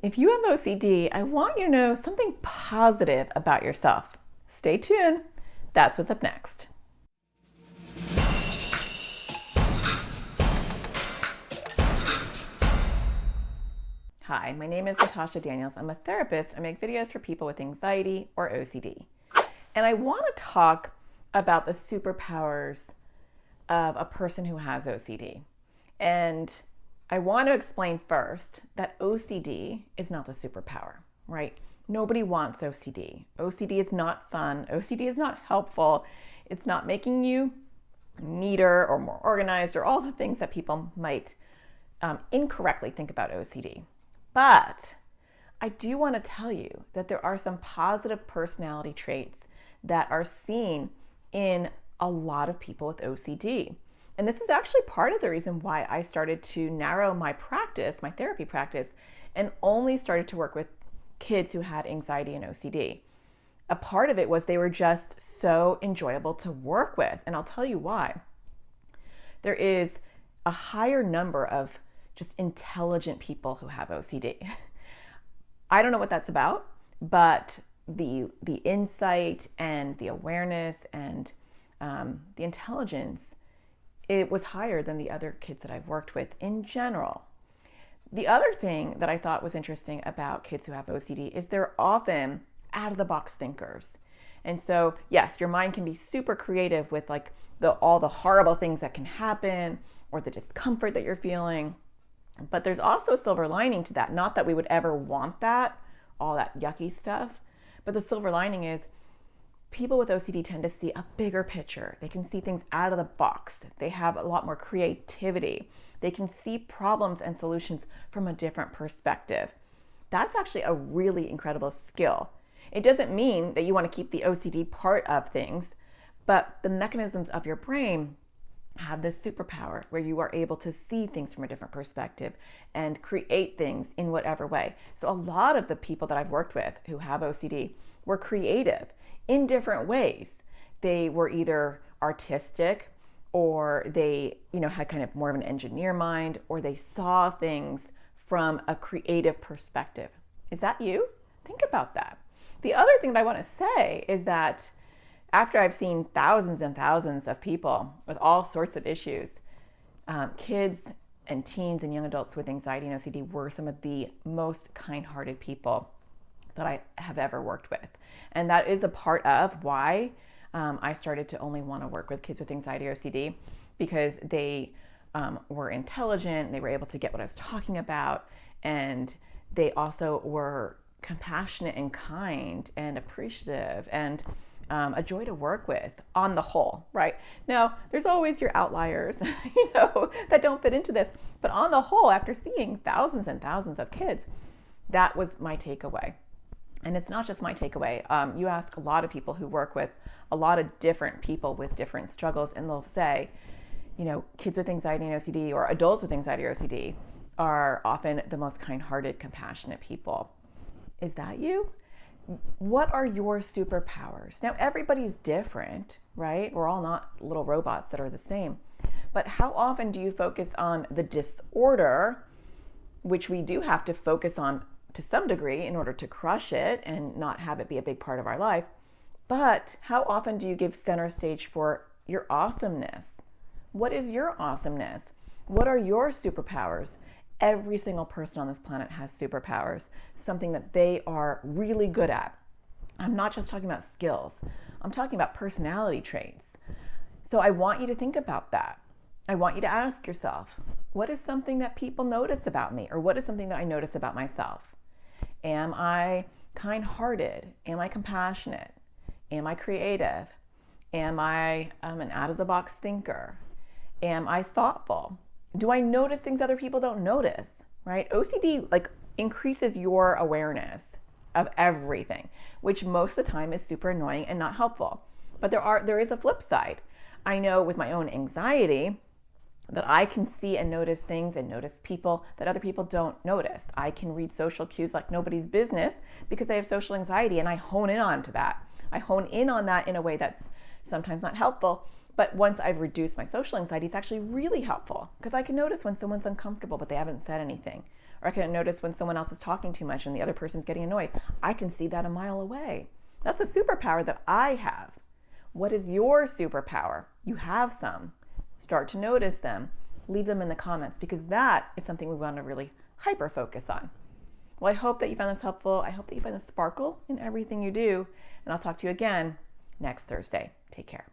If you have OCD, I want you to know something positive about yourself. Stay tuned. That's what's up next. Hi, my name is Natasha Daniels. I'm a therapist. I make videos for people with anxiety or OCD. And I want to talk about the superpowers of a person who has OCD. And I want to explain first that OCD is not the superpower, right? Nobody wants OCD. OCD is not fun. OCD is not helpful. It's not making you neater or more organized or all the things that people might incorrectly think about OCD. But I do want to tell you that there are some positive personality traits that are seen in a lot of people with OCD. And this is actually part of the reason why I started to narrow my practice, my therapy practice, and only started to work with kids who had anxiety and OCD. A part of it was they were just so enjoyable to work with. And I'll tell you why. There is a higher number of just intelligent people who have OCD. I don't know what that's about, but the insight and the awareness and the intelligence, it was higher than the other kids that I've worked with in general. The other thing that I thought was interesting about kids who have OCD is they're often out of the box thinkers. And so, yes, your mind can be super creative with like all the horrible things that can happen or the discomfort that you're feeling. But there's also a silver lining to that. Not that we would ever want that, all that yucky stuff, but the silver lining is people with OCD tend to see a bigger picture. They can see things out of the box. They have a lot more creativity. They can see problems and solutions from a different perspective. That's actually a really incredible skill. It doesn't mean that you want to keep the OCD part of things, but the mechanisms of your brain have this superpower where you are able to see things from a different perspective and create things in whatever way. So a lot of the people that I've worked with who have OCD were creative in different ways. They were either artistic or they, had kind of more of an engineer mind, or they saw things from a creative perspective. Is that you? Think about that. The other thing that I want to say is that after I've seen thousands and thousands of people with all sorts of issues, kids and teens and young adults with anxiety and OCD were some of the most kind-hearted people that I have ever worked with. And that is a part of why I started to only want to work with kids with anxiety or OCD, because they were intelligent, they were able to get what I was talking about, and they also were compassionate and kind and appreciative and a joy to work with on the whole, right? Now, there's always your outliers, that don't fit into this. But on the whole, after seeing thousands and thousands of kids, that was my takeaway. And it's not just my takeaway. You ask a lot of people who work with a lot of different people with different struggles, and they'll say, kids with anxiety and OCD or adults with anxiety or OCD are often the most kind-hearted, compassionate people. Is that you? What are your superpowers? Now, everybody's different, right? We're all not little robots that are the same. But how often do you focus on the disorder, which we do have to focus on to some degree in order to crush it and not have it be a big part of our life? But how often do you give center stage for your awesomeness? What is your awesomeness? What are your superpowers? Every single person on this planet has superpowers, something that they are really good at. I'm not just talking about skills. I'm talking about personality traits. So I want you to think about that. I want you to ask yourself, what is something that people notice about me? Or what is something that I notice about myself? Am I kind-hearted? Am I compassionate? Am I creative? Am I an out-of-the-box thinker? Am I thoughtful? Do I notice things other people don't notice, right? OCD increases your awareness of everything, which most of the time is super annoying and not helpful. But there is a flip side. I know with my own anxiety that I can see and notice things and notice people that other people don't notice. I can read social cues like nobody's business because I have social anxiety, and I hone in on to that. I hone in on that in a way that's sometimes not helpful. But once I've reduced my social anxiety, it's actually really helpful because I can notice when someone's uncomfortable but they haven't said anything, Or I can notice when someone else is talking too much and the other person's getting annoyed. I can see that a mile away. That's a superpower that I have. What is your superpower? You have some. Start to notice them. Leave them in the comments, because that is something we want to really hyper focus on. Well, I hope that you found this helpful. I hope that you find the sparkle in everything you do. And I'll talk to you again next Thursday. Take care.